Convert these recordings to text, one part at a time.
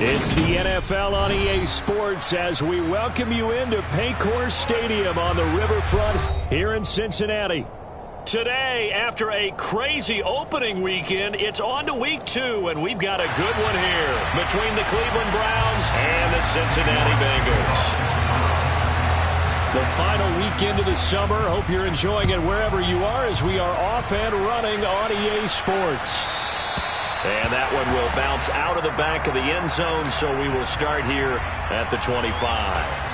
It's the NFL on EA Sports as we welcome you into Paycor Stadium on the riverfront here in Cincinnati. Today, after a crazy opening weekend, it's on to week 2, and we've got a good one here between the Cleveland Browns and the Cincinnati Bengals. The final weekend of the summer. Hope you're enjoying it wherever you are as we are off and running on EA Sports. And that one will bounce out of the back of the end zone, so we will start here at the 25.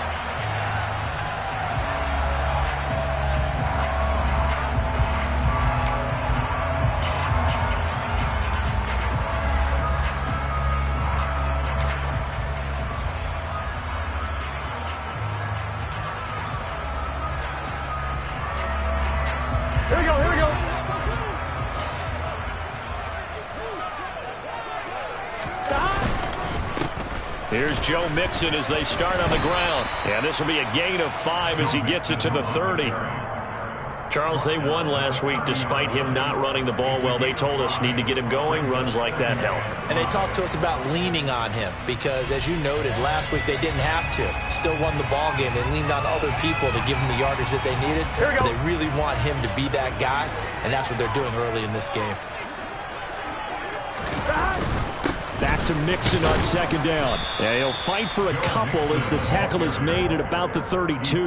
Here's Joe Mixon as they start on the ground. And this will be a gain of 5 as he gets it to the 30. Charles, they won last week despite him not running the ball well. They told us need to get him going. Runs like that help. And they talked to us about leaning on him because, as you noted, last week they didn't have to. Still won the ball game. They leaned on other people to give them the yardage that they needed. They really want him to be that guy, and that's what they're doing early in this game. Back to Mixon on second down. Yeah, he'll fight for a couple as the tackle is made at about the 32.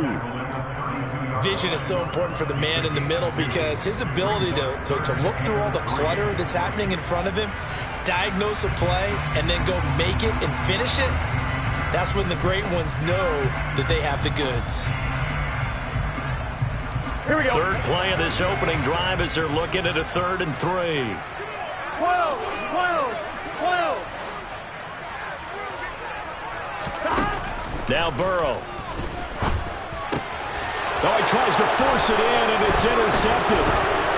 Vision is so important for the man in the middle because his ability to look through all the clutter that's happening in front of him, diagnose a play, and then go make it and finish it, that's when the great ones know that they have the goods. Here we go. Third play of this opening drive as they're looking at a 3rd and 3. 12. Now Burrow. Oh, he tries to force it in, and it's intercepted.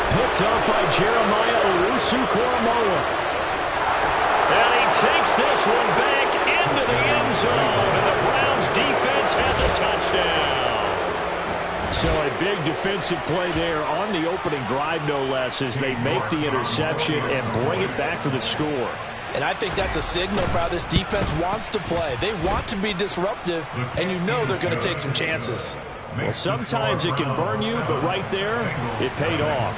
Picked up by Jeremiah Owusu-Koramoah. And he takes this one back into the end zone, and the Browns defense has a touchdown. So a big defensive play there on the opening drive, no less, as they make the interception and bring it back for the score. And I think that's a signal for how this defense wants to play. They want to be disruptive, and you know they're going to take some chances. Well, sometimes it can burn you, but right there, it paid off.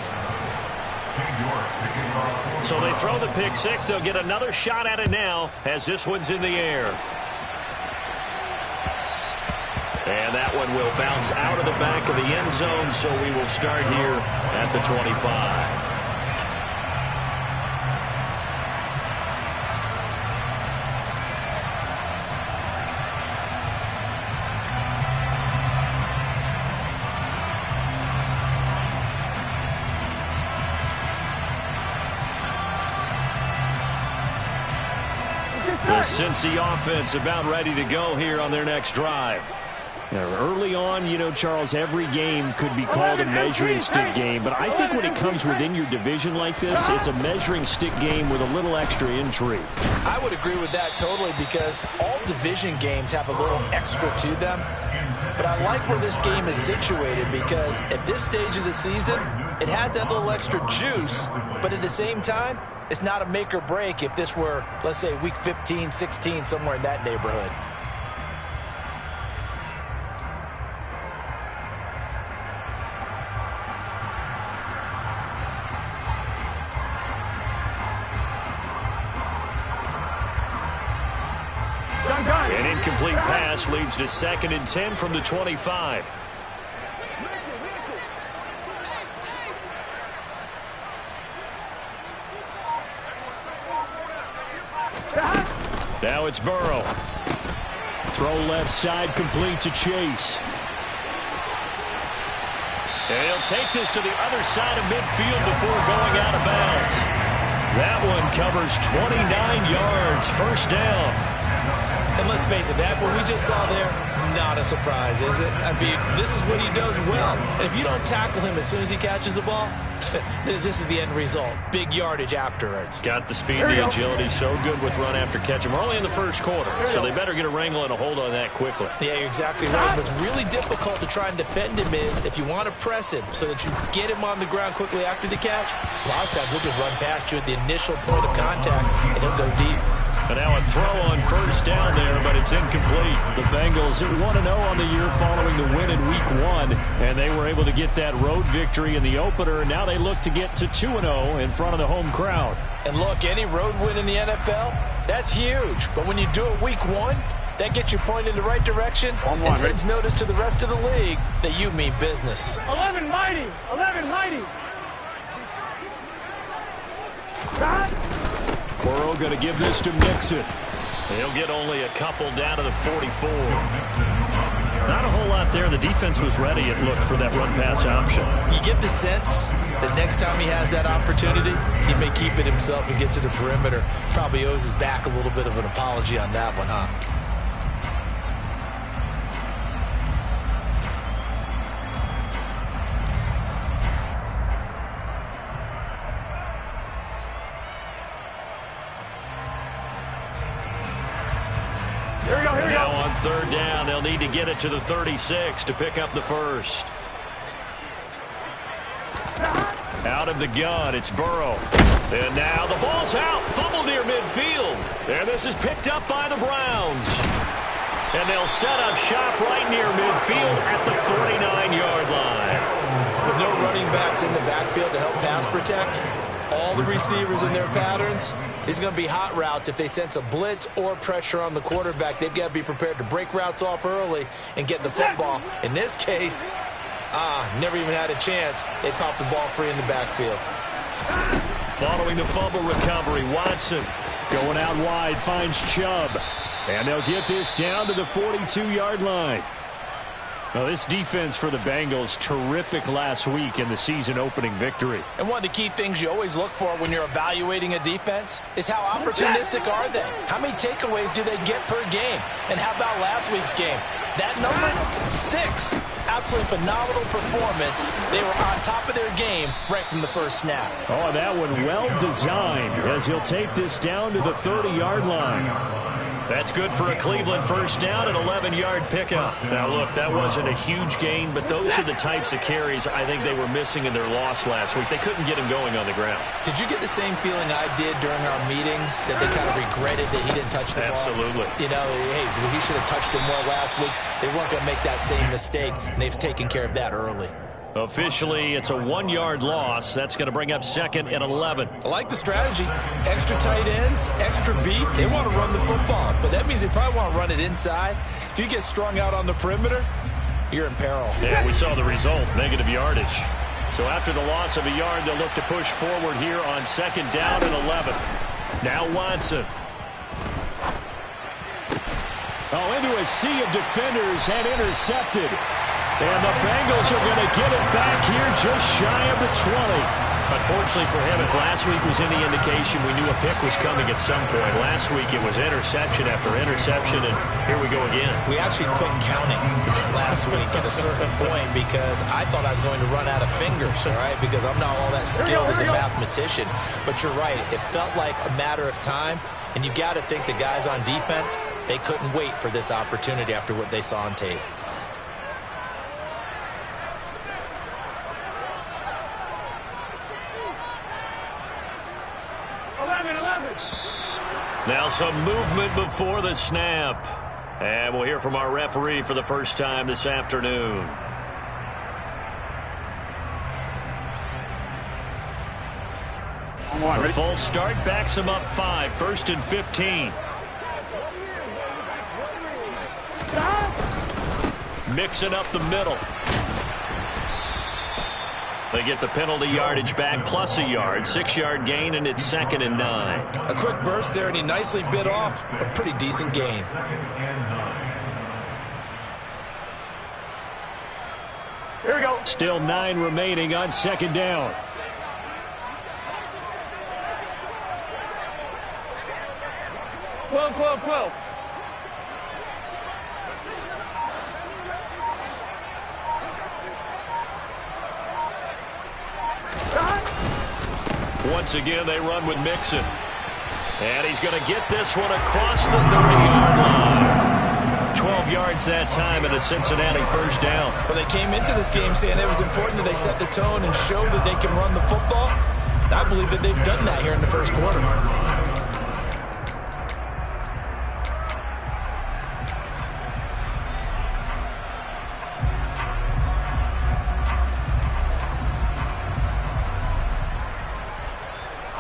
So they throw the pick six. They'll get another shot at it now as this one's in the air. And that one will bounce out of the back of the end zone, so we will start here at the 25. The Cincy offense about ready to go here on their next drive. Now, early on, you know, Charles, every game could be called a measuring stick game, but I think when it comes within your division like this, it's a measuring stick game with a little extra intrigue. I would agree with that totally because all division games have a little extra to them. But I like where this game is situated because at this stage of the season, it has that little extra juice, but at the same time, it's not a make or break if this were, let's say, week 15, 16, somewhere in that neighborhood. An incomplete pass leads to 2nd and 10 from the 25. Now it's Burrow. Throw left side complete to Chase. And he'll take this to the other side of midfield before going out of bounds. That one covers 29 yards. First down. And let's face it, that what we just saw there, not a surprise, is it? I mean, this is what he does well. And if you don't tackle him as soon as he catches the ball, this is the end result. Big yardage afterwards. Got the speed, the agility, so good with run after catch. We're only in the first quarter, so they better get a wrangle and a hold on that quickly. Yeah, you're exactly right. What's really difficult to try and defend him is if you want to press him so that you get him on the ground quickly after the catch, a lot of times he'll just run past you at the initial point of contact, and he'll go deep. And now a throw on first down there, but it's incomplete. The Bengals 1-0 on the year following the win in Week 1, and they were able to get that road victory in the opener. Now they look to get to 2-0 in front of the home crowd. And look, any road win in the NFL, that's huge. But when you do it Week 1, that gets you pointed in the right direction and sends notice to the rest of the league that you mean business. 11 mighty. 11 mighty. Burrow going to give this to Mixon. He'll get only a couple down to the 44. Not a whole lot there. The defense was ready, it looked, for that run-pass option. You get the sense that next time he has that opportunity, he may keep it himself and get to the perimeter. Probably owes his back a little bit of an apology on that one, huh? Now on third down, they'll need to get it to the 36 to pick up the first. Out of the gun, it's Burrow. And now the ball's out. Fumble near midfield. And this is picked up by the Browns. And they'll set up shop right near midfield at the 49-yard line. With no running backs in the backfield to help pass protect, all the receivers in their patterns, it's going to be hot routes. If they sense a blitz or pressure on the quarterback, they've got to be prepared to break routes off early and get the football. In this case, never even had a chance. They popped the ball free in the backfield. Following the fumble recovery, Watson going out wide, finds Chubb. And they'll get this down to the 42-yard line. Well, this defense for the Bengals, terrific last week in the season-opening victory. And one of the key things you always look for when you're evaluating a defense is how opportunistic are they? How many takeaways do they get per game? And how about last week's game? That number, 6. Absolutely phenomenal performance. They were on top of their game right from the first snap. Oh, that one well designed as he'll take this down to the 30-yard line. That's good for a Cleveland first down, an 11-yard pickup. Now, look, that wasn't a huge gain, but those are the types of carries I think they were missing in their loss last week. They couldn't get him going on the ground. Did you get the same feeling I did during our meetings, that they kind of regretted that he didn't touch the ball? Absolutely. You know, hey, he should have touched him more last week. They weren't going to make that same mistake, and they've taken care of that early. Officially, it's a 1-yard loss. That's going to bring up 2nd and 11. I like the strategy. Extra tight ends, extra beef. They want to run the football, but that means they probably want to run it inside. If you get strung out on the perimeter, you're in peril. Yeah, we saw the result, negative yardage. So after the loss of a yard, they'll look to push forward here on 2nd down and 11. Now Watson. Oh, into a sea of defenders and intercepted. And the Bengals are going to get it back here just shy of the 20. Unfortunately for him, if last week was any indication, we knew a pick was coming at some point. Last week it was interception after interception, and here we go again. We actually quit counting last week at a certain point because I thought I was going to run out of fingers, all right, because I'm not all that skilled as a mathematician. But you're right. It felt like a matter of time, and you got to think the guys on defense, they couldn't wait for this opportunity after what they saw on tape. Now some movement before the snap. And we'll hear from our referee for the first time this afternoon. A false start backs him up 5, 1st and 15. Mixing up the middle. They get the penalty yardage back plus a yard, 6-yard gain, and it's 2nd and 9. A quick burst there, and he nicely bit off a pretty decent gain. Here we go. Still 9 remaining on 2nd down. Twelve. Once again, they run with Mixon. And he's going to get this one across the 30-yard line. 12 yards that time and a Cincinnati first down. Well, they came into this game saying it was important that they set the tone and show that they can run the football. I believe that they've done that here in the first quarter.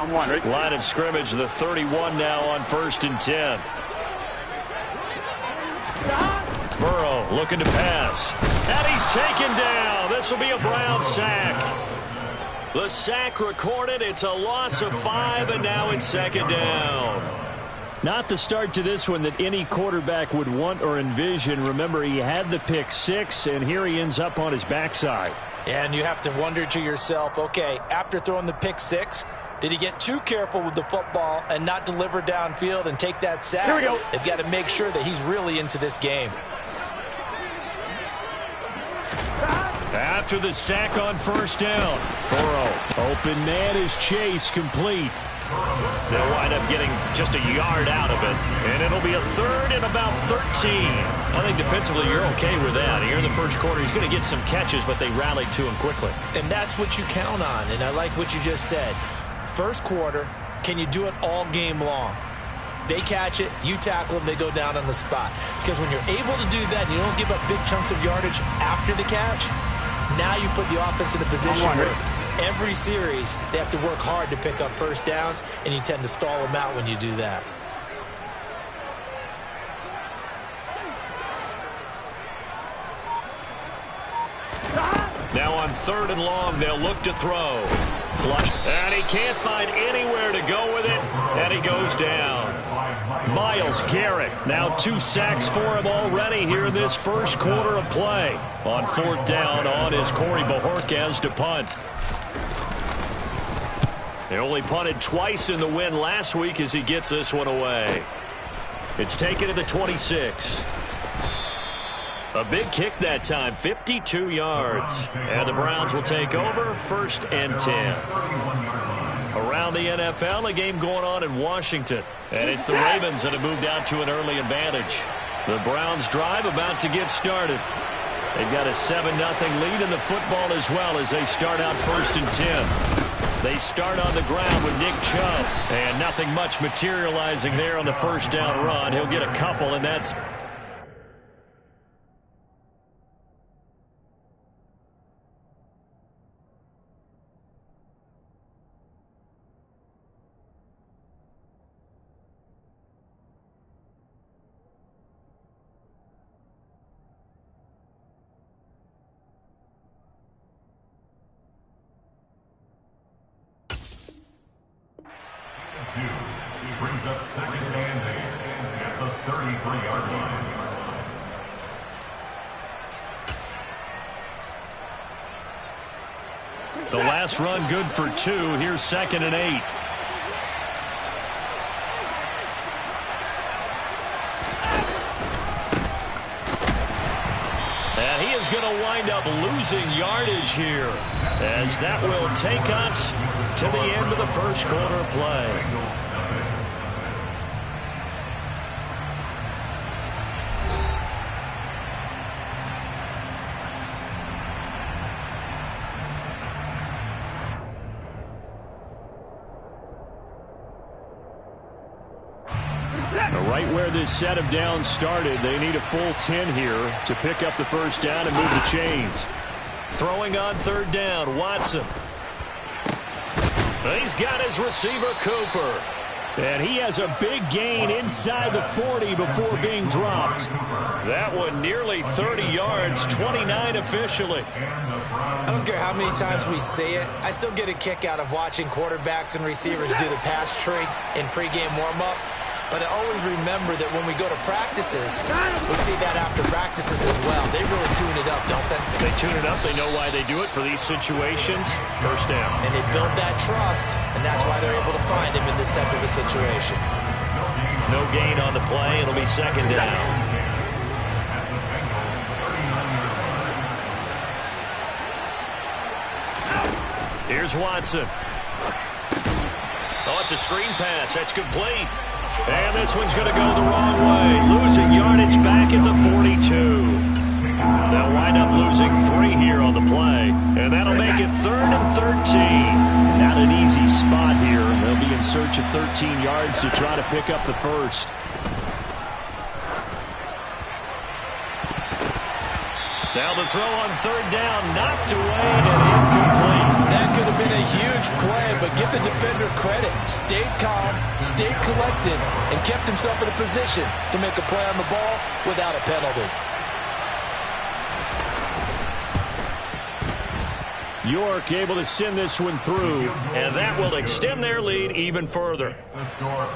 I'm one. Right? Line of scrimmage, the 31 now on 1st and 10. Burrow looking to pass. And he's taken down. This will be a Brown sack. The sack recorded. It's a loss of 5, and now it's 2nd down. Not the start to this one that any quarterback would want or envision. Remember, he had the pick 6, and here he ends up on his backside. And you have to wonder to yourself, okay, after throwing the pick 6, did he get too careful with the football and not deliver downfield and take that sack? Here we go. They've got to make sure that he's really into this game. After the sack on 1st down, Burrow, open man is Chase, complete. They'll wind up getting just a yard out of it, and it'll be a 3rd and about 13. I think defensively you're okay with that. Here in the first quarter, he's going to get some catches, but they rallied to him quickly. And that's what you count on, and I like what you just said. First quarter, can you do it all game long? They catch it, you tackle them, they go down on the spot. Because when you're able to do that and you don't give up big chunks of yardage after the catch, now you put the offense in a position where every series they have to work hard to pick up 1st downs, and you tend to stall them out when you do that. Now on 3rd and long, they'll look to throw. Flush, and he can't find anywhere to go with it, and he goes down. Myles Garrett, now 2 sacks for him already here in this first quarter of play. On 4th down, on is Corey Bojorquez to punt. They only punted twice in the win last week as he gets this one away. It's taken to the 26. A big kick that time, 52 yards. And the Browns will take over, 1st and 10. Around the NFL, a game going on in Washington. And it's the Ravens that have moved out to an early advantage. The Browns drive about to get started. They've got a 7-0 lead in the football as well as they start out 1st and 10. They start on the ground with Nick Chubb. And nothing much materializing there on the 1st down run. He'll get a couple, and that's... He brings up 2nd and 8 at the 33-yard line. The last run good for 2. Here's 2nd and 8. And he is going to wind up losing yardage here, as that will take us to the end of the first quarter of play. Right where this set of downs started, they need a full 10 here to pick up the 1st down and move the chains. Throwing on 3rd down, Watson. He's got his receiver, Cooper. And he has a big gain inside the 40 before being dropped. That one nearly 30 yards, 29 officially. I don't care how many times we say it, I still get a kick out of watching quarterbacks and receivers do the pass tree in pregame warm-up. But I always remember that when we go to practices, we see that after practices as well. They really tune it up, don't they? They tune it up. They know why they do it for these situations. 1st down. And they build that trust, and that's why they're able to find him in this type of a situation. No gain on the play. It'll be 2nd down. Here's Watson. Oh, it's a screen pass. That's complete. And this one's going to go the wrong way. Losing yardage back at the 42. They'll wind up losing 3 here on the play. And that'll make it 3rd and 13. Not an easy spot here. They'll be in search of 13 yards to try to pick up the 1st. Now the throw on 3rd down, knocked away and incomplete. That could have been a huge play, but give the defender credit. Stayed calm, stayed collected, and kept himself in a position to make a play on the ball without a penalty. York able to send this one through, and that will extend their lead even further.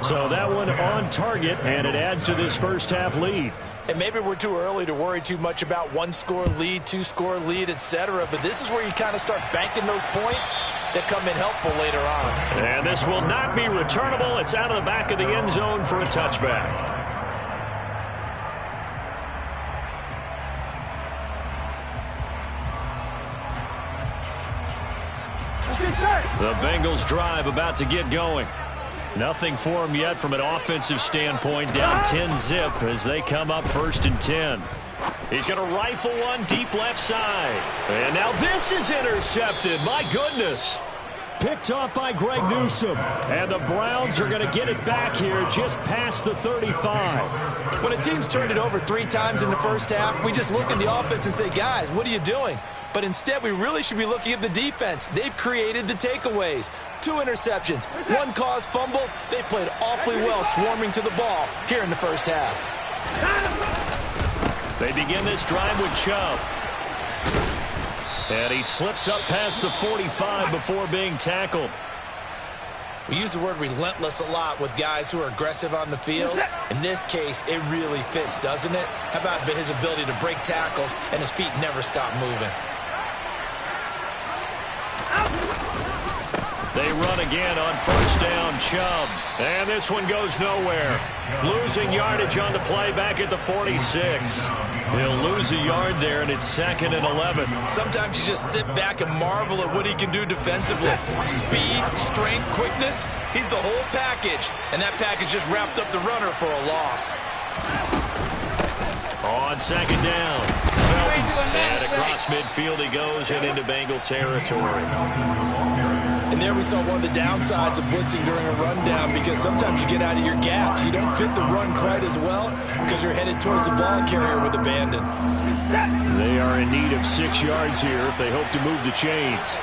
So that one on target, and it adds to this first half lead. And maybe we're too early to worry too much about one-score lead, two-score lead, etc. But this is where you kind of start banking those points that come in helpful later on. And this will not be returnable. It's out of the back of the end zone for a touchback. The Bengals drive about to get going. Nothing for them yet from an offensive standpoint. Down 10-zip as they come up 1st and 10. He's going to rifle one deep left side. And now this is intercepted. My goodness. Picked off by Greg Newsome. And the Browns are going to get it back here just past the 35. When a team's turned it over 3 times in the first half, we just look at the offense and say, guys, what are you doing? But instead, we really should be looking at the defense. They've created the takeaways. 2 interceptions, 1 caused fumble. They played awfully well swarming to the ball here in the first half. They begin this drive with Chubb. And he slips up past the 45 before being tackled. We use the word relentless a lot with guys who are aggressive on the field. In this case, it really fits, doesn't it? How about his ability to break tackles and his feet never stop moving? They run again on 1st down, Chubb. And this one goes nowhere. Losing yardage on the play back at the 46. He'll lose a yard there, and it's 2nd and 11. Sometimes you just sit back and marvel at what he can do defensively. Speed, strength, quickness, he's the whole package. And that package just wrapped up the runner for a loss. On 2nd down, Felton. And across midfield he goes and into Bengal territory. And there we saw one of the downsides of blitzing during a rundown, because sometimes you get out of your gaps. You don't fit the run quite as well because you're headed towards the ball carrier with abandon. They are in need of 6 yards here if they hope to move the chains.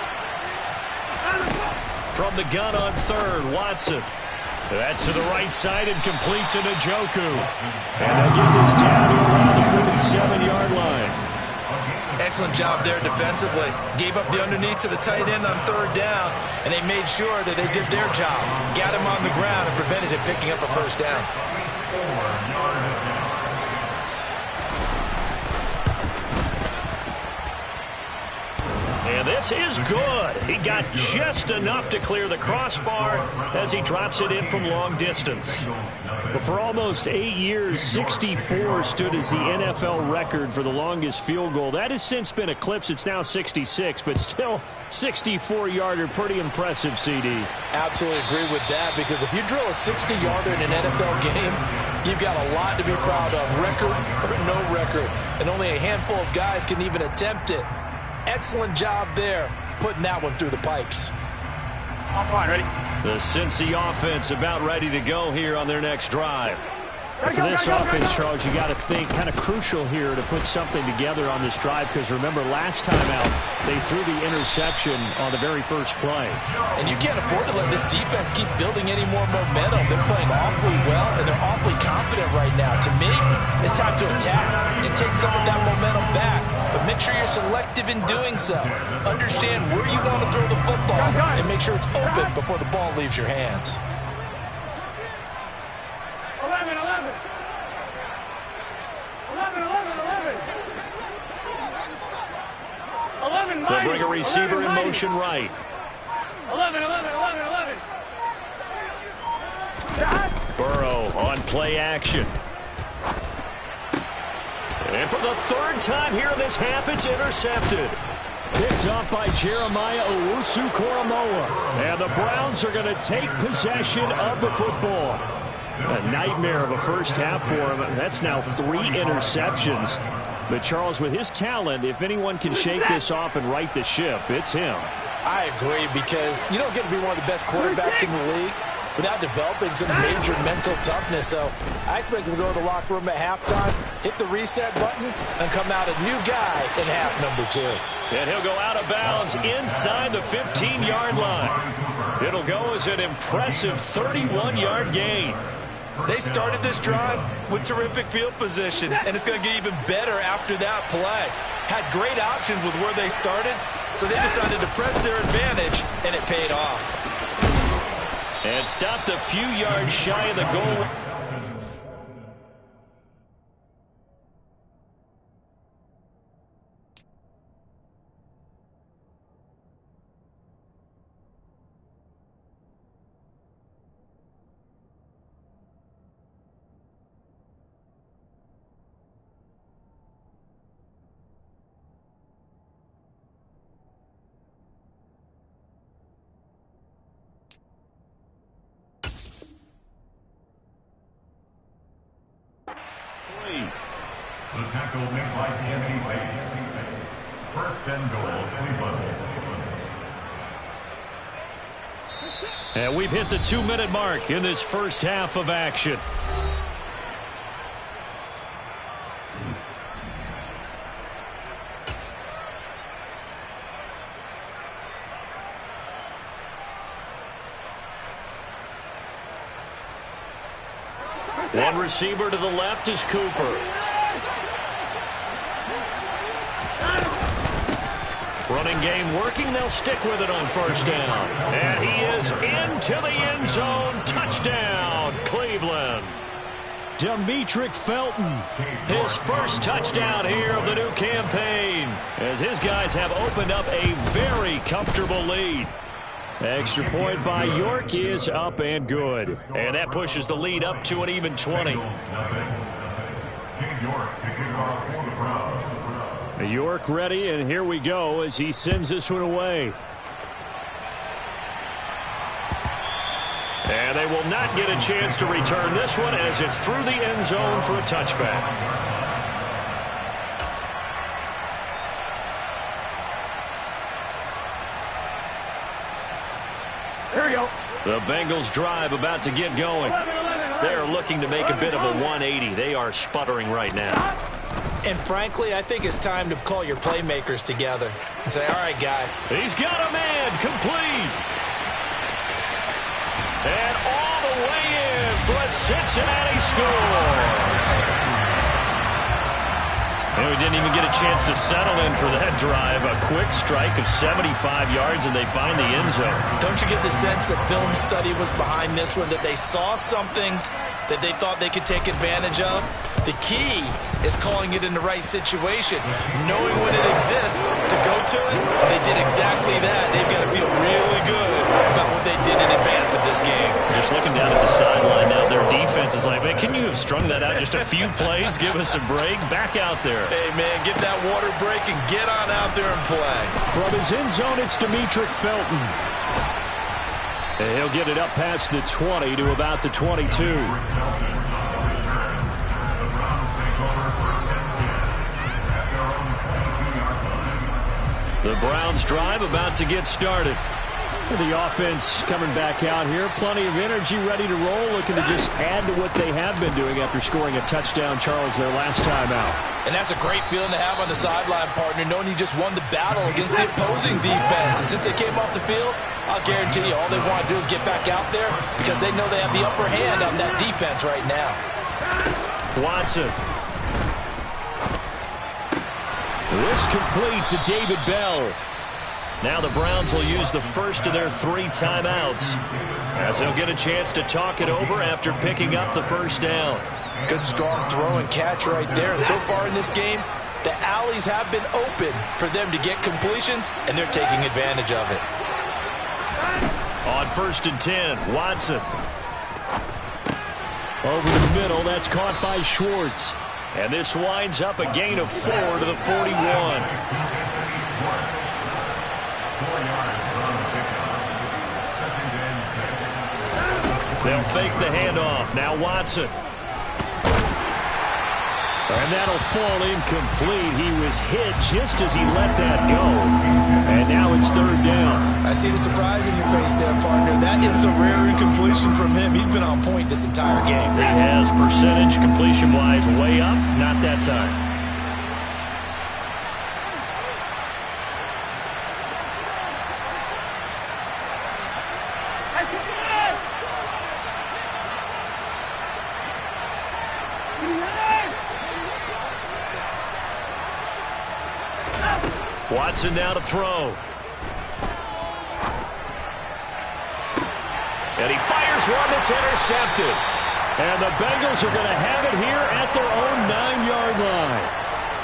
From the gun on 3rd, Watson. That's to the right side and complete to Njoku. And they'll get this down to around the 47-yard line. Excellent job there defensively. Gave up the underneath to the tight end on 3rd down, and they made sure that they did their job. Got him on the ground and prevented him picking up a 1st down. And this is good. He got just enough to clear the crossbar as he drops it in from long distance. But for almost 8 years, 64 stood as the NFL record for the longest field goal. That has since been eclipsed. It's now 66, but still 64-yarder. Pretty impressive, CD. Absolutely agree with that, because if you drill a 60-yarder in an NFL game, you've got a lot to be proud of, record or no record. And only a handful of guys can even attempt it. Excellent job there, putting that one through the pipes. I'm fine, ready? The Cincy offense about ready to go here on their next drive. For this offense, Charles, you got to think kind of crucial here to put something together on this drive, because remember, last time out, they threw the interception on the very first play. And you can't afford to let this defense keep building any more momentum. They're playing awfully well, and they're awfully confident right now. To me, it's time to attack and take some of that momentum back. But make sure you're selective in doing so. Understand where you want to throw the football and make sure it's open before the ball leaves your hands. 11, 11. 11, 11, 11. 11, They'll bring a receiver 11, in motion right. 11, 11, 11, 11. Burrow on play action. And for the 3rd time here in this half, it's intercepted. Picked off by Jeremiah Owusu-Koramoah. And the Browns are going to take possession of the football. A nightmare of a first half for him. That's now 3 interceptions. But Charles, with his talent, if anyone can shake this off and right the ship, it's him. I agree, because you don't get to be one of the best quarterbacks in the league without developing some major mental toughness. So I expect him to go to the locker room at halftime, hit the reset button, and come out a new guy in half number 2. And he'll go out of bounds inside the 15-yard line. It'll go as an impressive 31-yard gain. They started this drive with terrific field position, and it's going to get even better after that play. Had great options with where they started, so they decided to press their advantage, and it paid off. And stopped a few yards shy of the goal. The tackle made by Jesse Bates. First and goal, Cleveland. And we've hit the 2-minute mark in this first half of action. One receiver to the left is Cooper. Running game working. They'll stick with it on first down. And he is into the end zone. Touchdown, Cleveland. Demetric Felton, his first touchdown here of the new campaign, as his guys have opened up a very comfortable lead. Extra point by York is up and good. And that pushes the lead up to an even 20. York ready, and here we go as he sends this one away. And they will not get a chance to return this one as it's through the end zone for a touchback. Here we go. The Bengals drive about to get going. They're looking to make a bit of a 180. They are sputtering right now. And frankly, I think it's time to call your playmakers together and say, all right, guy. He's got a man complete. And all the way in for a Cincinnati score. And we didn't even get a chance to settle in for that drive. A quick strike of 75 yards, and they find the end zone. Don't you get the sense that film study was behind this one, that they saw something that they thought they could take advantage of? The key is calling it in the right situation. Knowing when it exists to go to it, they did exactly that. They've got to feel really good about what they did in advance of this game. Just looking down at the sideline now, their defense is like, man, can you have strung that out just a few plays? Give us a break. Back out there. Hey, man, get that water break and get on out there and play. From his end zone, it's Demetric Felton. And he'll get it up past the 20 to about the 22. The Browns drive about to get started. The offense coming back out here. Plenty of energy, ready to roll, looking to just add to what they have been doing after scoring a touchdown, Charles, their last time out. And that's a great feeling to have on the sideline, partner, knowing you just won the battle against the opposing defense. And since they came off the field, I'll guarantee you all they want to do is get back out there because they know they have the upper hand on that defense right now. Watson. This complete to David Bell. Now the Browns will use the first of their 3 timeouts as they'll get a chance to talk it over after picking up the first down. Good strong throw and catch right there. And so far in this game, the alleys have been open for them to get completions, and they're taking advantage of it. On 1st and 10, Watson. Over the middle, that's caught by Schwartz. And this winds up a gain of 4 to the 41. They'll fake the handoff. Now Watson. And that'll fall incomplete. He was hit just as he let that go. And now it's third down. I see the surprise in your face there, partner. That is a rare incompletion from him. He's been on point this entire game. He has percentage completion-wise way up. Not that time. Watson now to throw. And he fires one that's intercepted. And the Bengals are going to have it here at their own 9-yard line.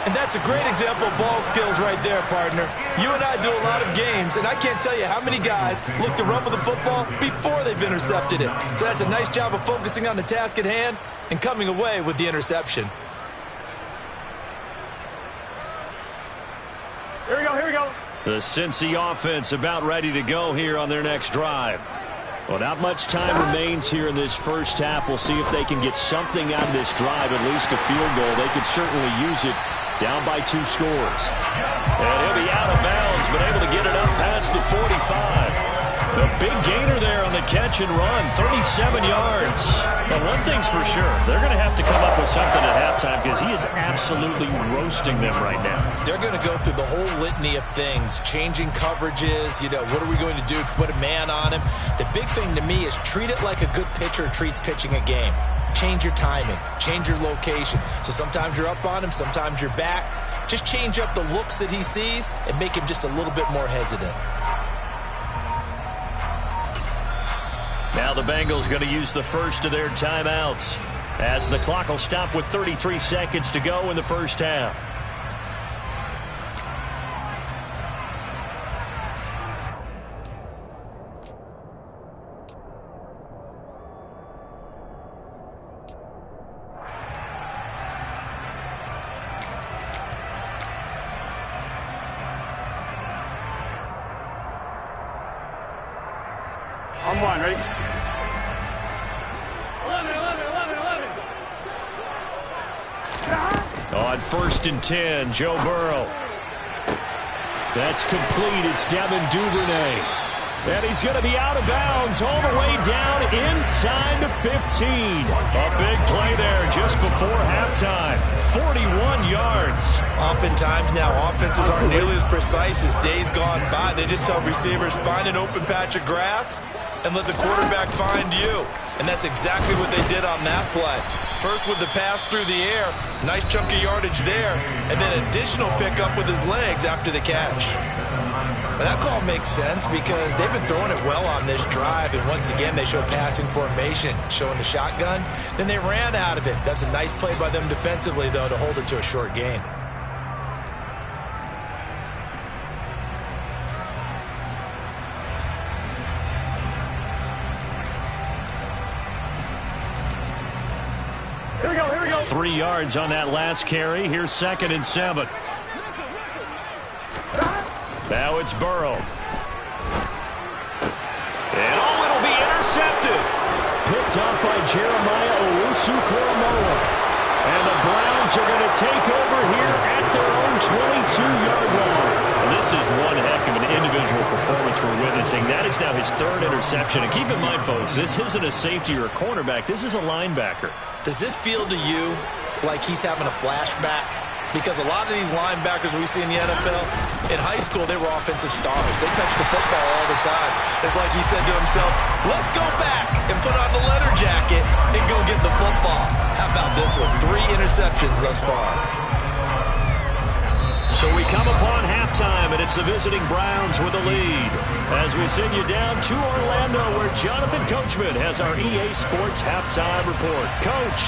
And that's a great example of ball skills right there, partner. You and I do a lot of games, and I can't tell you how many guys look to run with the football before they've intercepted it. So that's a nice job of focusing on the task at hand and coming away with the interception. Here we go, here we go. The Cincy offense about ready to go here on their next drive. Well, not much time remains here in this first half. We'll see if they can get something out of this drive, at least a field goal. They could certainly use it down by 2 scores. And he'll be out of bounds, but able to get it up past the 45. The big gainer there on the catch and run, 37 yards. But one thing's for sure, they're going to have to come up with something at halftime because he is absolutely roasting them right now. They're going to go through the whole litany of things, changing coverages, what are we going to do to put a man on him? The big thing to me is treat it like a good pitcher treats pitching a game. Change your timing, change your location. So sometimes you're up on him, sometimes you're back. Just change up the looks that he sees and make him just a little bit more hesitant. Now the Bengals going to use the first of their timeouts as the clock will stop with 33 seconds to go in the first half. On one, ready? 11, 11, 11, 11. On 1st and 10, Joe Burrow. That's complete. It's Devin Duvernay. And he's going to be out of bounds all the way down inside the 15. A big play there just before halftime. 41 yards. Oftentimes now, offenses aren't nearly as precise as days gone by. They just tell receivers, find an open patch of grass and let the quarterback find you. And that's exactly what they did on that play. First with the pass through the air, nice chunk of yardage there, and then additional pickup with his legs after the catch. But that call makes sense because they've been throwing it well on this drive, and once again they show passing formation, showing the shotgun. Then they ran out of it. That's a nice play by them defensively, though, to hold it to a short gain. Here we go, here we go. 3 yards on that last carry. Here's 2nd and 7. Now it's Burrow. And it'll be intercepted. Picked off by Jeremiah Owusu-Koramoah. And the Browns are going to take over here at their own 22-yard line. And this is one heck of an individual performance we're witnessing. That is now his 3rd interception. And keep in mind, folks, this isn't a safety or a cornerback. This is a linebacker. Does this feel to you like he's having a flashback? Because a lot of these linebackers we see in the NFL, in high school, they were offensive stars. They touched the football all the time. It's like he said to himself, let's go back and put on the leather jacket and go get the football. How about this one? 3 interceptions thus far. So we come upon halftime, and it's the visiting Browns with a lead. As we send you down to Orlando, where Jonathan Coachman has our EA Sports halftime report. Coach.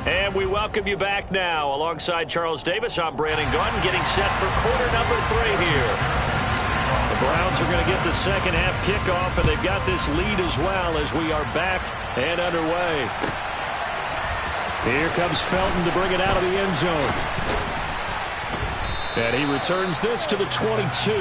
And we welcome you back now. Alongside Charles Davis, I'm Brandon Gaudin, getting set for quarter number 3 here. The Browns are going to get the second half kickoff, and they've got this lead as well as we are back and underway. Here comes Felton to bring it out of the end zone. And he returns this to the 22.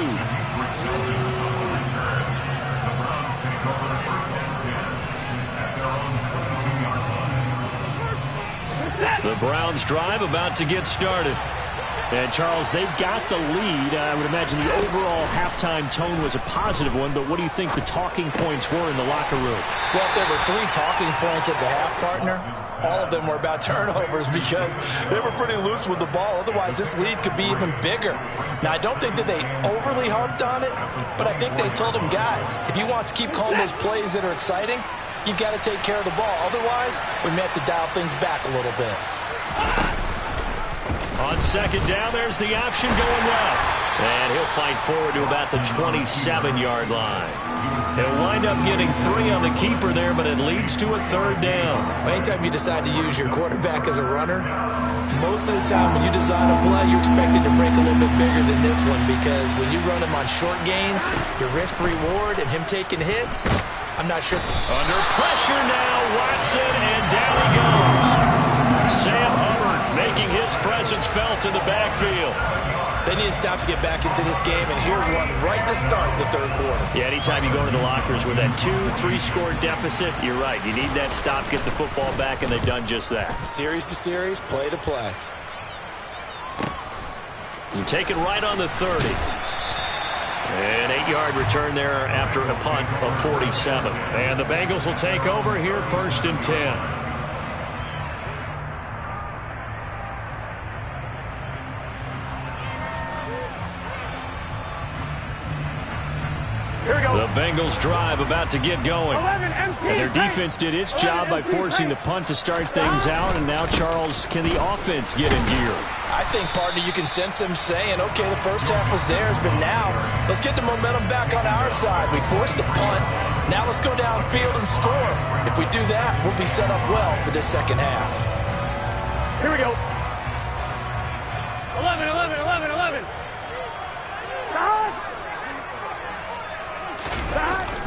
The Browns drive about to get started. And, Charles, they've got the lead. I would imagine the overall halftime tone was a positive one, but what do you think the talking points were in the locker room? Well, if there were 3 talking points at the half, partner, all of them were about turnovers because they were pretty loose with the ball. Otherwise, this lead could be even bigger. Now, I don't think that they overly harped on it, but I think they told them, guys, if you want to keep calling those plays that are exciting, you've got to take care of the ball. Otherwise, we may have to dial things back a little bit. On second down, there's the option going left. And he'll fight forward to about the 27-yard line. He'll wind up getting 3 on the keeper there, but it leads to a 3rd down. Anytime you decide to use your quarterback as a runner, most of the time when you design a play, you're expected to break a little bit bigger than this one because when you run him on short gains, your risk-reward and him taking hits, I'm not sure. Under pressure now, Watson, and down he goes. Sam Hubbard making his presence felt in the backfield. They need to stop to get back into this game, and here's one right to start the 3rd quarter. Yeah, anytime you go into the lockers with that 2-3 score deficit, you're right. You need that stop, get the football back, and they've done just that. Series to series, play to play. You take it right on the 30. An 8-yard return there after a punt of 47. And the Bengals will take over here 1st and 10. The Bengals drive about to get going. And their defense did its job by forcing the punt to start things out. And now, Charles, can the offense get in gear? I think, partner, you can sense them saying, okay, the first half was theirs, but now let's get the momentum back on our side. We forced a punt. Now let's go downfield and score. If we do that, we'll be set up well for this second half. Here we go. 11, 11, 11, 11.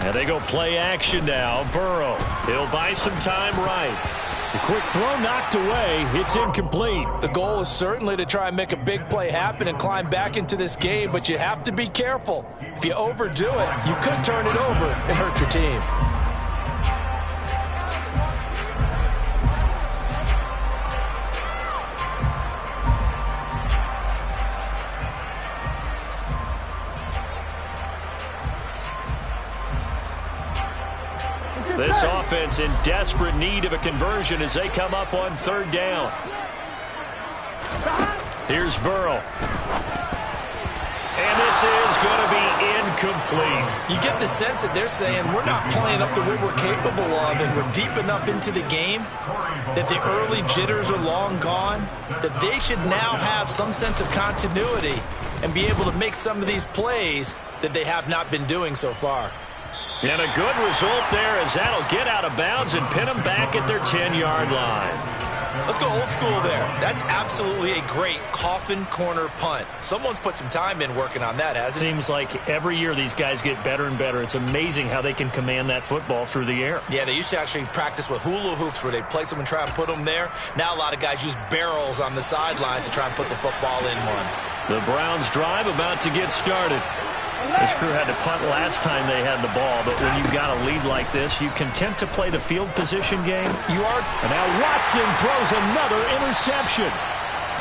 And they go play action now. Burrow, he'll buy some time right. The quick throw knocked away. It's incomplete. The goal is certainly to try and make a big play happen and climb back into this game, but you have to be careful. If you overdo it, you could turn it over and hurt your team. This offense in desperate need of a conversion as they come up on 3rd down. Here's Burrow. And this is going to be incomplete. You get the sense that they're saying we're not playing up to what we're capable of, and we're deep enough into the game that the early jitters are long gone, that they should now have some sense of continuity and be able to make some of these plays that they have not been doing so far. And a good result there as that'll get out of bounds and pin them back at their 10-yard line. Let's go old school there. That's absolutely a great coffin corner punt. Someone's put some time in working on that, hasn't it? Seems like every year these guys get better and better. It's amazing how they can command that football through the air. Yeah, they used to actually practice with hula hoops where they place them and try and put them there. Now a lot of guys use barrels on the sidelines to try and put the football in one. The Browns drive about to get started. This crew had to punt last time they had the ball, but when you've got a lead like this, you content to play the field position game? You are. And now Watson throws another interception.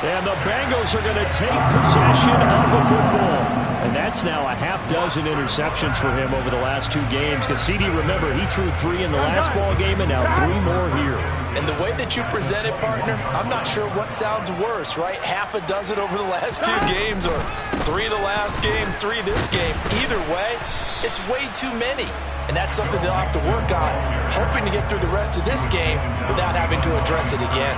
And the Bengals are going to take possession of the football. And that's now a half-dozen interceptions for him over the last 2 games. Because CD, remember, he threw 3 in the last ball game and now 3 more here. And the way that you present it, partner, I'm not sure what sounds worse, right? Half a dozen over the last 2 games or 3 the last game, 3 this game. Either way, it's way too many. And that's something they'll have to work on, hoping to get through the rest of this game without having to address it again.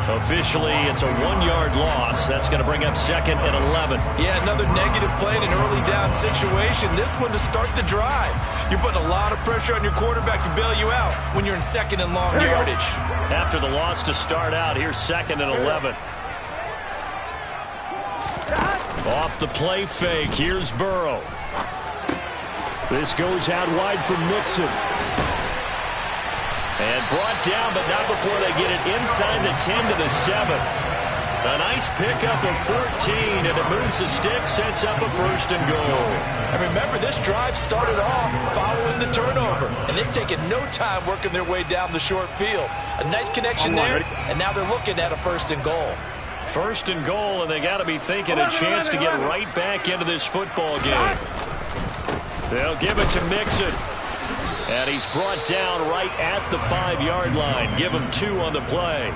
Officially, it's a 1-yard loss. That's going to bring up 2nd and 11. Yeah, another negative play in an early down situation. This one to start the drive. You're putting a lot of pressure on your quarterback to bail you out when you're in 2nd and long yardage. After the loss to start out, here's 2nd and 11. Off the play fake, here's Burrow. This goes out wide from Mixon. And brought down, but not before they get it inside the 10 to the 7. A nice pickup of 14, and it moves the stick, sets up a 1st and goal. And remember, this drive started off following the turnover, and they've taken no time working their way down the short field. A nice connection there, and now they're looking at a 1st and goal. 1st and goal, and they got to be thinking a chance to get right back into this football game. They'll give it to Mixon. And he's brought down right at the 5-yard line. Give him 2 on the play.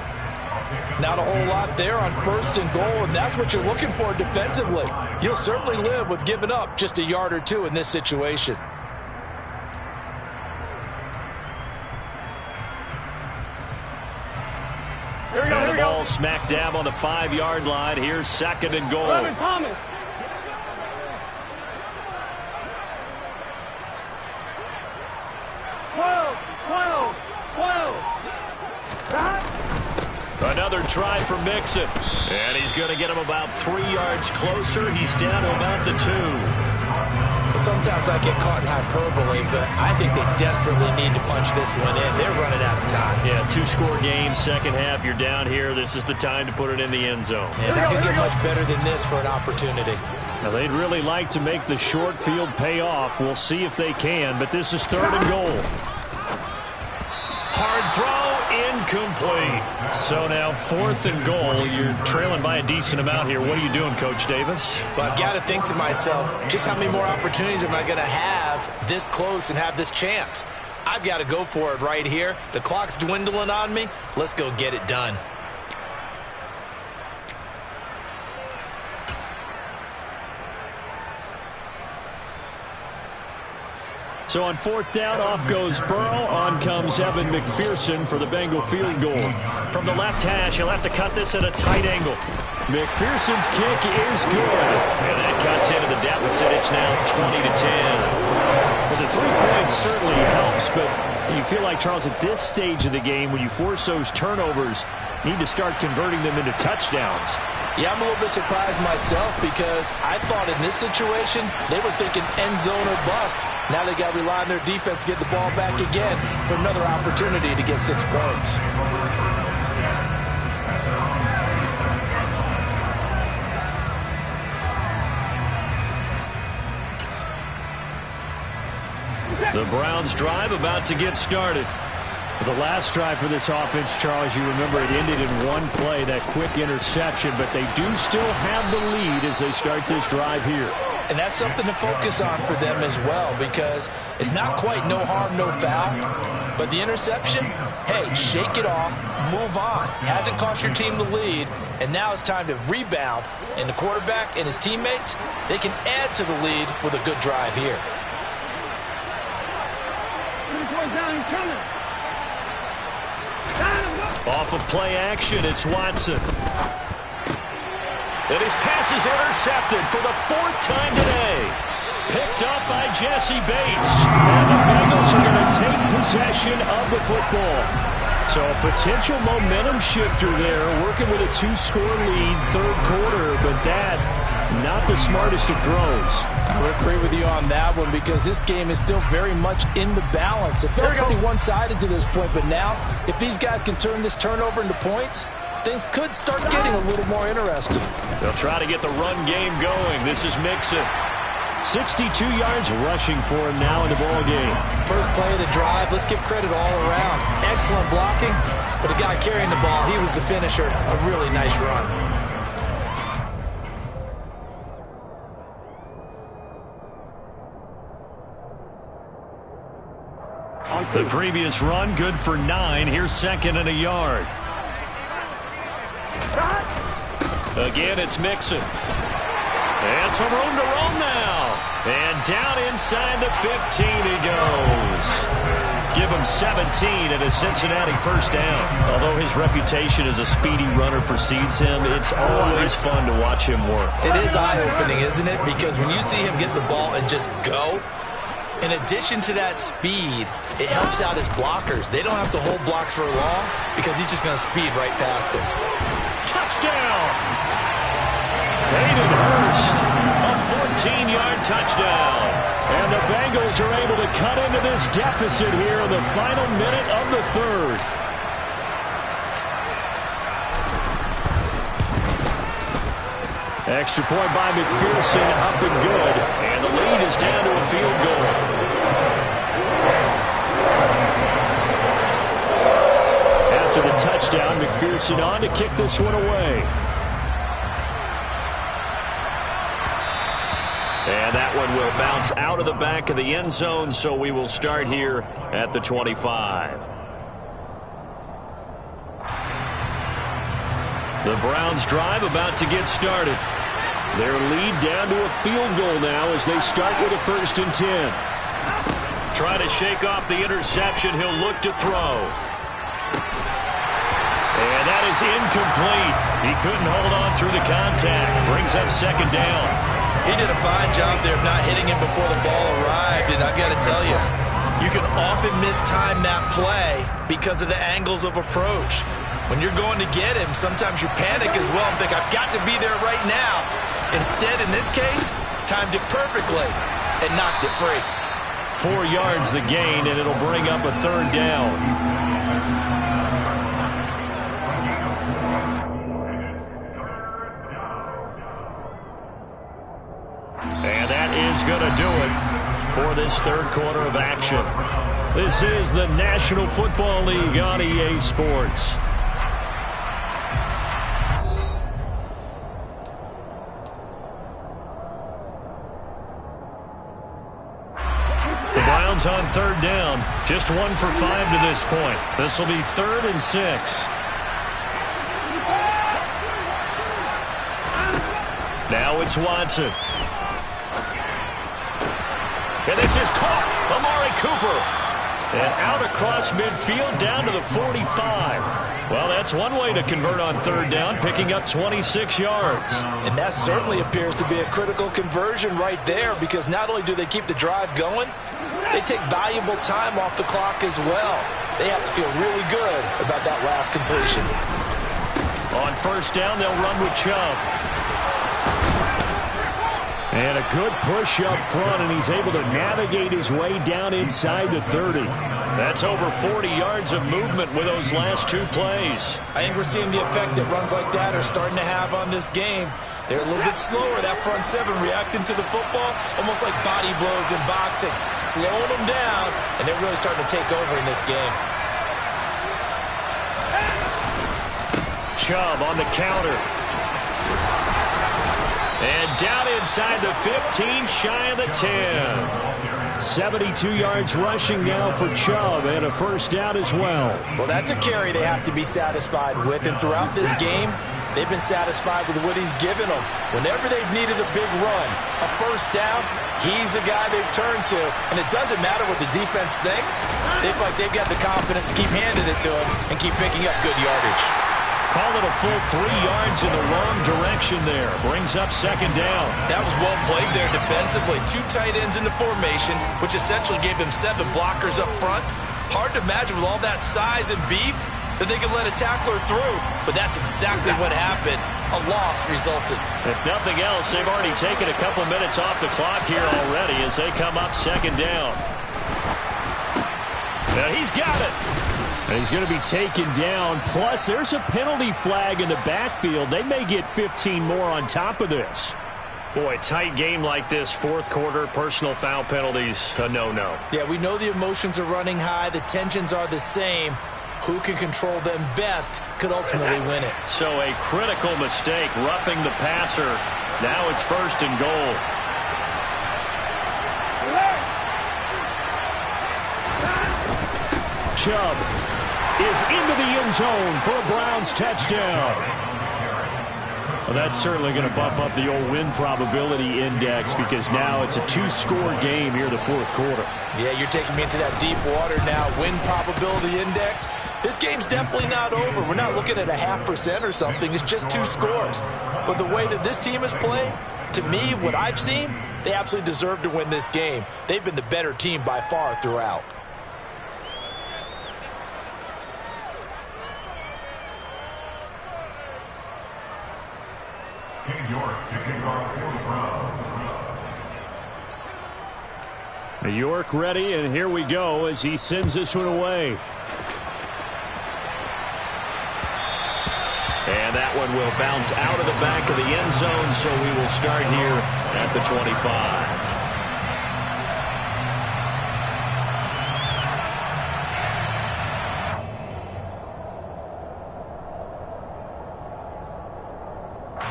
Not a whole lot there on 1st and goal, and that's what you're looking for defensively. You'll certainly live with giving up just a yard or 2 in this situation. Here we go, and here we the ball go. smack dab on the 5-yard line. Here's 2nd and goal. 11, Thomas. Another try for Mixon. And he's going to get him about 3 yards closer. He's down to about the 2. Sometimes I get caught in hyperbole, but I think they desperately need to punch this one in. They're running out of time. Yeah, 2-score game, second half. You're down here. This is the time to put it in the end zone. And I could get much better than this for an opportunity. Now, they'd really like to make the short field pay off. We'll see if they can, but this is 3rd and goal. Hard throw, incomplete. So now 4th and goal. You're trailing by a decent amount here. What are you doing, Coach Davis? Well, I've got to think to myself, just how many more opportunities am I going to have this close and have this chance? I've got to go for it right here. The clock's dwindling on me. Let's go get it done. So on 4th down, off goes Burrow. On comes Evan McPherson for the Bengal field goal. From the left hash, he'll have to cut this at a tight angle. McPherson's kick is good. And that cuts into the deficit. It's now 20-10. Well, the 3 points certainly helps, but you feel like, Charles, at this stage of the game, when you force those turnovers, need to start converting them into touchdowns. Yeah, I'm a little bit surprised myself because I thought in this situation they were thinking end zone or bust. Now they got to rely on their defense to get the ball back again for another opportunity to get 6 points. The Browns drive about to get started. The last drive for this offense, Charles, you remember it ended in 1 play, that quick interception, but they do still have the lead as they start this drive here. And that's something to focus on for them as well because it's not quite no harm, no foul, but the interception, hey, shake it off, move on. Hasn't cost your team the lead, and now it's time to rebound. And the quarterback and his teammates, they can add to the lead with a good drive here. Off of play action, it's Watson. And his pass is intercepted for the 4th time today. Picked up by Jesse Bates. And the Bengals are going to take possession of the football. So a potential momentum shifter there, working with a 2-score lead, 3rd quarter, but that, not the smartest of throws. I would agree with you on that one because this game is still very much in the balance. It felt pretty one-sided to this point, but now if these guys can turn this turnover into points, things could start getting a little more interesting. They'll try to get the run game going. This is Mixon. 62 yards rushing for him now in the ball game. First play of the drive, let's give credit all around. Excellent blocking, but the guy carrying the ball, he was the finisher. A really nice run. The previous run, good for 9. Here's 2nd and a yard. Again, it's Mixon. And some room to roam now. And down inside the 15 he goes. Give him 17 and a Cincinnati 1st down. Although his reputation as a speedy runner precedes him, it's always fun to watch him work. It is eye-opening, isn't it? Because when you see him get the ball and just go, in addition to that speed, it helps out his blockers. They don't have to hold blocks for long because he's just going to speed right past them. Touchdown! Hayden Hurst, a 14-yard touchdown. And the Bengals are able to cut into this deficit here in the final minute of the 3rd. Extra point by McPherson, up and good. And the lead is down to a field goal. After the touchdown, McPherson on to kick this one away. And that one will bounce out of the back of the end zone, so we will start here at the 25. The Browns drive about to get started. Their lead down to a field goal now as they start with a 1st and 10. Trying to shake off the interception. He'll look to throw. And that is incomplete. He couldn't hold on through the contact. Brings up 2nd down. He did a fine job there of not hitting him before the ball arrived, and I've got to tell you, you can often mistime that play because of the angles of approach. When you're going to get him, sometimes you panic as well and think, I've got to be there right now. Instead, in this case, timed it perfectly and knocked it free. 4 yards the gain, and it'll bring up a 3rd down. And that is going to do it for this 3rd quarter of action. This is the National Football League on EA Sports. The Browns on 3rd down. Just 1 for 5 to this point. This will be 3rd and 6. Now it's Watson. And this is caught. Amari Cooper. And out across midfield down to the 45. Well, that's one way to convert on 3rd down, picking up 26 yards. And that certainly appears to be a critical conversion right there, because not only do they keep the drive going, they take valuable time off the clock as well. They have to feel really good about that last completion. On 1st down, they'll run with Chubb. And a good push up front, and he's able to navigate his way down inside the 30. That's over 40 yards of movement with those last 2 plays. I think we're seeing the effect that runs like that are starting to have on this game. They're a little bit slower, that front 7, reacting to the football, almost like body blows in boxing, slowing them down, and they're really starting to take over in this game. Chubb on the counter. And down inside the 15, shy of the 10. 72 yards rushing now for Chubb, and a 1st down as well. Well, that's a carry they have to be satisfied with, and throughout this game, they've been satisfied with what he's given them. Whenever they've needed a big run, a 1st down, he's the guy they've turned to. And it doesn't matter what the defense thinks. They feel like they've got the confidence to keep handing it to him and keep picking up good yardage. Call it a full 3 yards in the wrong direction there. Brings up 2nd down. That was well played there defensively. 2 tight ends in the formation, which essentially gave them 7 blockers up front. Hard to imagine with all that size and beef that they could let a tackler through. But that's exactly what happened. A loss resulted. If nothing else, they've already taken a couple minutes off the clock here already as they come up 2nd down. Now he's got it. And he's going to be taken down. Plus, there's a penalty flag in the backfield. They may get 15 more on top of this. Boy, tight game like this, 4th quarter, personal foul penalties, a no-no. Yeah, we know the emotions are running high. The tensions are the same. Who can control them best could ultimately win it. So a critical mistake, roughing the passer. Now it's 1st and goal. Chubb is into the end zone for a Browns touchdown. Well, that's certainly going to bump up the old win probability index, because now it's a 2-score game here in the 4th quarter. Yeah, you're taking me into that deep water now. Win probability index. This game's definitely not over. We're not looking at a 0.5% or something. It's just 2 scores. But the way that this team has played, to me, what I've seen, they absolutely deserve to win this game. They've been the better team by far throughout. York ready, and here we go as he sends this one away. And that one will bounce out of the back of the end zone, so we will start here at the 25.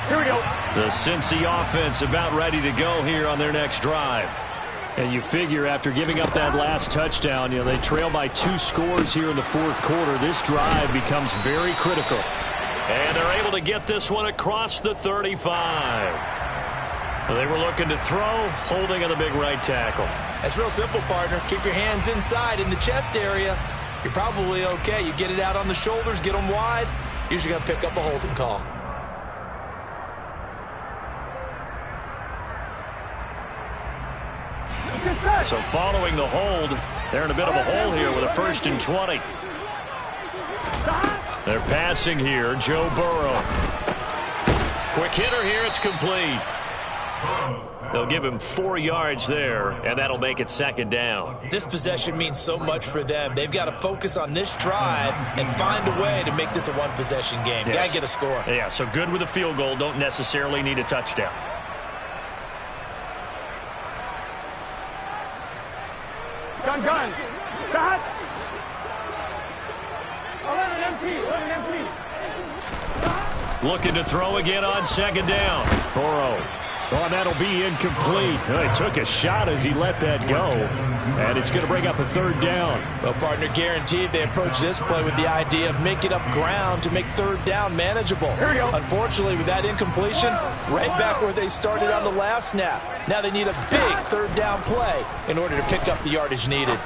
Here we go. The Cincy offense about ready to go here on their next drive. And you figure after giving up that last touchdown, they trail by 2 scores here in the fourth quarter. This drive becomes very critical. And they're able to get this one across the 35. They were looking to throw, holding on the big right tackle. It's real simple, partner. Keep your hands inside in the chest area. You're probably okay. You get it out on the shoulders, get them wide. Usually going to pick up a holding call. So following the hold, they're in a bit of a hole here with a 1st and 20. They're passing here, Joe Burrow. Quick hitter here, it's complete. They'll give him 4 yards there, and that'll make it 2nd down. This possession means so much for them. They've got to focus on this drive and find a way to make this a one-possession game. Yes. Got to get a score. Yeah, so good with a field goal, don't necessarily need a touchdown. Gun. Stop. 11 empty. Looking to throw again on 2nd down. Burrow. Oh, and that'll be incomplete. He took a shot as he let that go. And it's going to bring up a 3rd down. Well, partner, guaranteed they approach this play with the idea of making up ground to make 3rd down manageable. Here we go. Unfortunately, with that incompletion, right back where they started on the last snap. Now they need a big 3rd down play in order to pick up the yardage needed.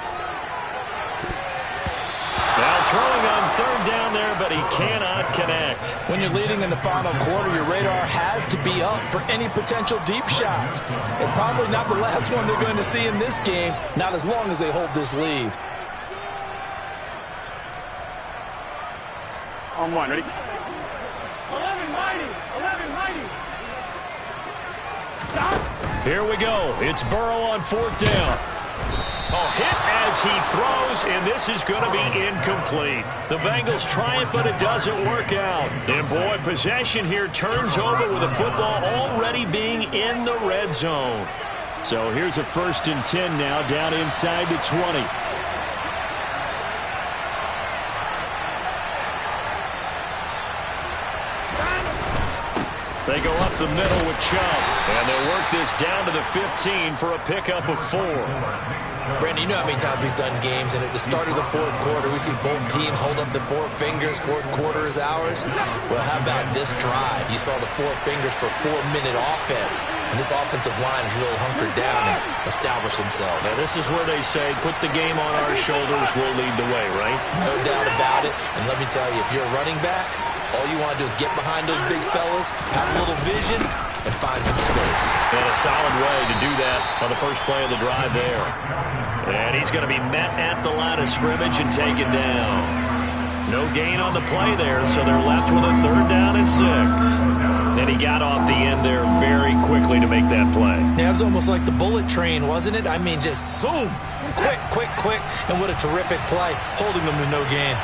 Now throwing on 3rd down there, but he cannot connect. When you're leading in the final quarter, your radar has to be up for any potential deep shots. And probably not the last one they're going to see in this game, not as long as they hold this lead. On 1, ready? 11 mighty. Stop. Here we go. It's Burrow on 4th down. A hit as he throws, and this is going to be incomplete. The Bengals try it, but it doesn't work out. And, boy, possession here turns over with the football already being in the red zone. So here's a 1st and 10 now, down inside the 20. They go up the middle with Chubb, and they'll work this down to the 15 for a pickup of 4. Brandon, you know how many times we've done games, and at the start of the fourth quarter, we see both teams hold up the 4 fingers. Fourth quarter is ours. Well, how about this drive? You saw the 4 fingers for 4-minute offense, and this offensive line has really hunkered down and established themselves. Now, this is where they say, put the game on our shoulders, we'll lead the way, right? No doubt about it. And let me tell you, if you're a running back, all you want to do is get behind those big fellas, have a little vision, and find some space. And a solid way to do that on the first play of the drive there. And he's going to be met at the line of scrimmage and taken down. No gain on the play there, so they're left with a 3rd down and 6. And he got off the end there very quickly to make that play. Yeah, it was almost like the bullet train, wasn't it? I mean, just zoom, quick, and what a terrific play, holding them to no gain.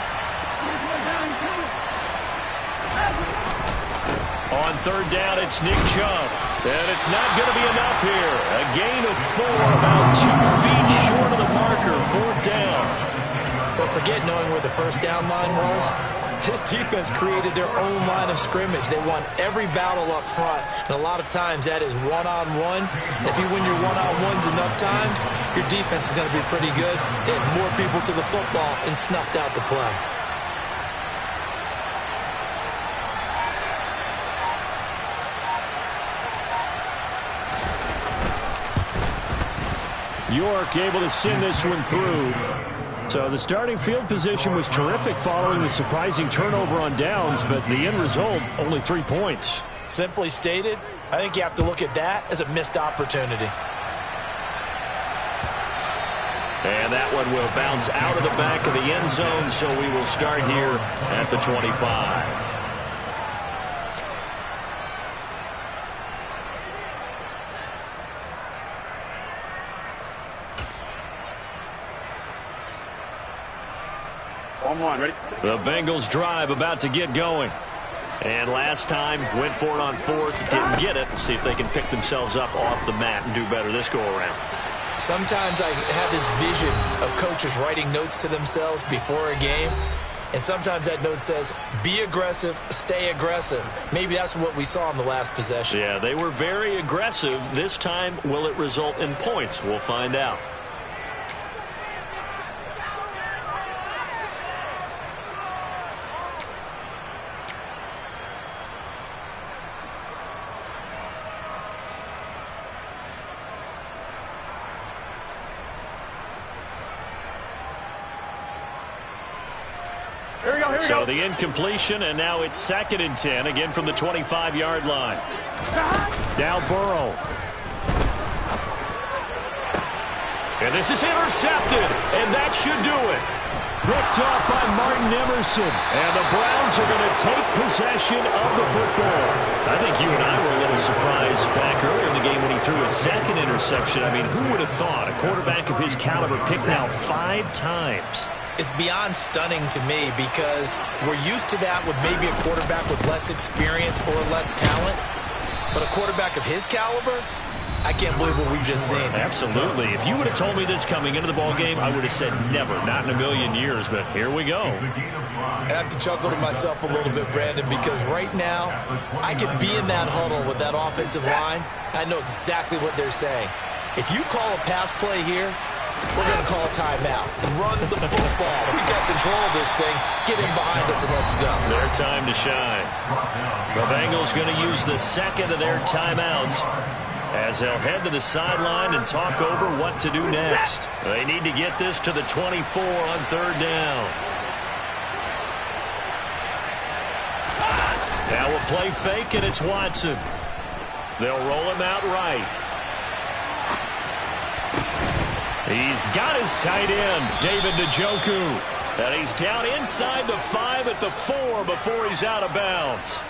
On 3rd down, it's Nick Chubb. And it's not going to be enough here. A gain of 4, about 2 feet short of the marker, 4th down. But forget knowing where the first down line was. This defense created their own line of scrimmage. They won every battle up front, and a lot of times that is one-on-one. If you win your one-on-ones enough times, your defense is going to be pretty good. They had more people to the football and snuffed out the play. York able to send this one through. So the starting field position was terrific following the surprising turnover on downs, but the end result, only 3 points. Simply stated, I think you have to look at that as a missed opportunity. And that one will bounce out of the back of the end zone, so we will start here at the 25. On 1, ready? The Bengals drive about to get going. And last time, went for it on fourth, didn't get it. See if they can pick themselves up off the mat and do better this go-around. Sometimes I have this vision of coaches writing notes to themselves before a game, and sometimes that note says, be aggressive, stay aggressive. Maybe that's what we saw in the last possession. Yeah, they were very aggressive. This time, will it result in points? We'll find out. So the incompletion, and now it's 2nd and 10, again from the 25-yard line. Now Burrow. And this is intercepted, and that should do it. Picked off by Martin Emerson, and the Browns are going to take possession of the football. I think you and I were a little surprised back earlier in the game when he threw a 2nd interception. I mean, who would have thought a quarterback of his caliber picked now 5 times? It's beyond stunning to me because we're used to that with maybe a quarterback with less experience or less talent. But a quarterback of his caliber, I can't believe what we've just seen. Absolutely. If you would have told me this coming into the ball game, I would have said never, not in a million years. But here we go. I have to chuckle to myself a little bit, Brandon, because right now I could be in that huddle with that offensive line. I know exactly what they're saying. If you call a pass play here, we're going to call a timeout. Run the football. We got control of this thing. Get in behind us and let's go. Their time to shine. The Bengals going to use the 2nd of their timeouts as they'll head to the sideline and talk over what to do next. They need to get this to the 24 on 3rd down. Now a play fake, and it's Watson. They'll roll him out right. He's got his tight end, David Njoku. And he's down inside the 5 at the 4 before he's out of bounds.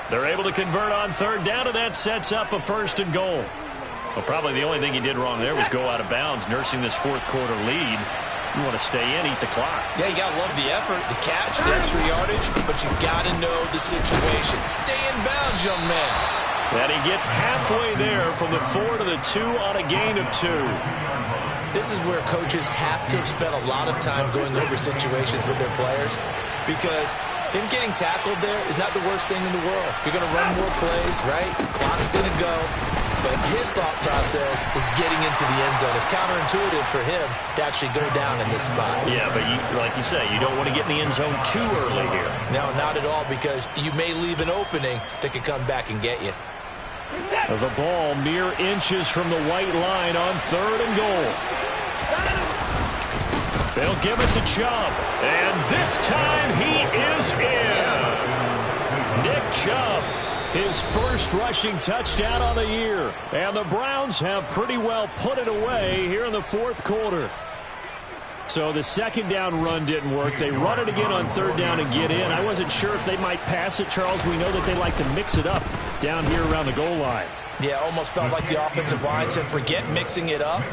They're able to convert on 3rd down, and that sets up a 1st and goal. Well, probably the only thing he did wrong there was go out of bounds, nursing this 4th quarter lead. You want to stay in, eat the clock. Yeah, you got to love the effort, the catch, the extra yardage, but you got to know the situation. Stay in bounds, young man. And he gets halfway there from the 4 to the 2 on a gain of 2. This is where coaches have to have spent a lot of time going over situations with their players because him getting tackled there is not the worst thing in the world. You're going to run more plays, right? The clock's going to go. But his thought process is getting into the end zone. It's counterintuitive for him to actually go down in this spot. Yeah, but like you say, you don't want to get in the end zone too early here. No, not at all, because you may leave an opening that could come back and get you. The ball mere inches from the white line on 3rd and goal. They'll give it to Chubb, and this time he is in. Nick Chubb, his first rushing touchdown on the year, and the Browns have pretty well put it away here in the 4th quarter. So the 2nd down run didn't work. They run it again on 3rd down and get in. I wasn't sure if they might pass it, Charles. We know that they like to mix it up down here around the goal line. Yeah, almost felt like the offensive line said, forget mixing it up.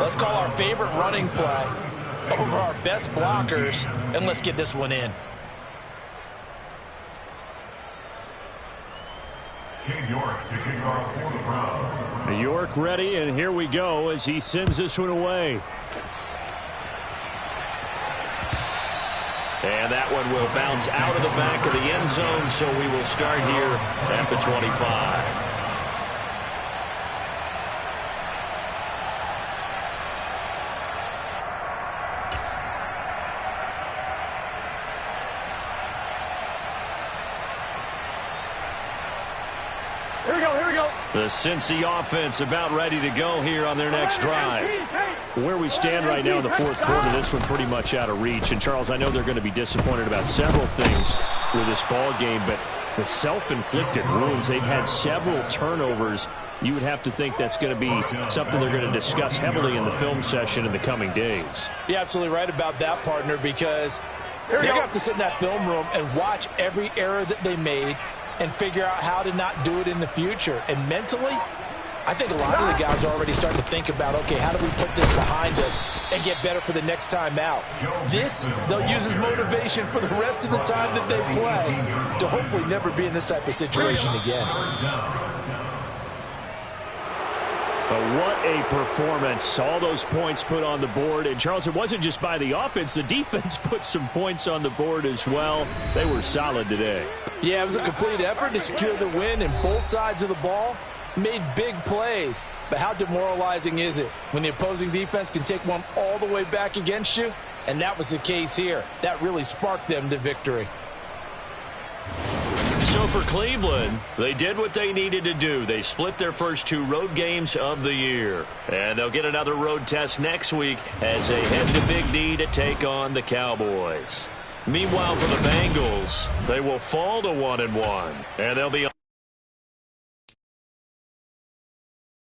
Let's call our favorite running play over our best blockers, and let's get this one in. York ready, and here we go as he sends this one away. And that one will bounce out of the back of the end zone, so we will start here at the 25. The Cincy offense about ready to go here on their next drive. Where we stand right now in the 4th quarter, this one pretty much out of reach. And, Charles, I know they're going to be disappointed about several things with this ball game, but the self-inflicted wounds, they've had several turnovers. You would have to think that's going to be something they're going to discuss heavily in the film session in the coming days. You're absolutely right about that, partner, because they're going to have to sit in that film room and watch every error that they made and figure out how to not do it in the future. And mentally, I think a lot of the guys are already starting to think about, okay, how do we put this behind us and get better for the next time out? This, they'll use as motivation for the rest of the time that they play to hopefully never be in this type of situation again. But what a performance. All those points put on the board. And, Charles, it wasn't just by the offense. The defense put some points on the board as well. They were solid today. Yeah, it was a complete effort to secure the win, and both sides of the ball made big plays. But how demoralizing is it when the opposing defense can take one all the way back against you? And that was the case here. That really sparked them to victory. So for Cleveland, they did what they needed to do. They split their first 2 road games of the year. And they'll get another road test next week as they head to Big D to take on the Cowboys. Meanwhile, for the Bengals, they will fall to 1-1, and they'll be